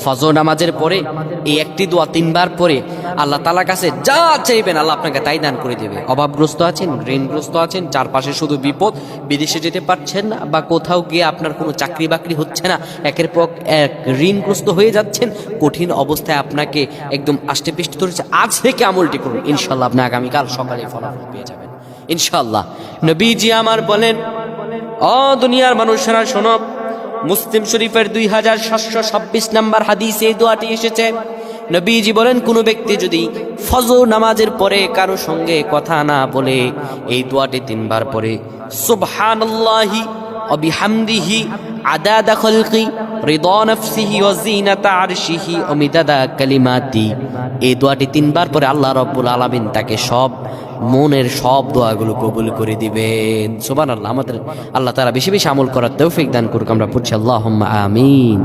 ফজর নামাজের পরে এই একটি দোয়া 3 বার পরে আল্লাহ তাআলার কাছে যা চাইবেন আল্লাহ আপনাকে তাই দান করে দেবে। অভাবগ্রস্ত আছেন, ঋণগ্রস্ত আছেন, চারপাশে শুধু বিপদ, বিদেশে যেতে পারছেন না, বা কোথাও গিয়ে আপনার কোনো চাকরি বাকরি হচ্ছে না, একের পর এক ঋণগ্রস্ত হয়ে যাচ্ছেন, কঠিন অবস্থায় আপনাকে একদম আষ্টে পৃষ্ঠে ধরেছে, আজ থেকে আমলটি করুন, ইনশাল্লাহ আপনি আগামীকাল সকালে ফলাফল পেয়ে যাবেন ইনশাল্লাহ। নবীজি আমার বলেন, ও দুনিয়ার মানুষেরা শোনো, মুসলিম শরীফের 2726 নম্বর হাদিসে এই দোয়াটি এসেছে। নবীজি বলেন, কোন ব্যক্তি যদি ফজর নামাজের পরে কারো সঙ্গে কথা না বলে এই দোয়াটি 3 বার পরে, সুবহানাল্লাহি ওয়া বিহামদিহি আদাদা খালকি রিদা নাফসিহি ওয়া জিনাতা আরশিহি ওয়া মিদাদা কালিমাতি, এই দোয়াটি 3 বার পরে আল্লাহ রাব্বুল আলামিন তাকে সব মনের সব দোয়াগুলো কবুল করে দিবেন। সুবহানাল্লাহ। আমাদের আল্লাহ তাআলা বেশি বেশি আমল করার তৌফিক দান করুক। আমরা পড়ছি আল্লাহুম্মা আমিন।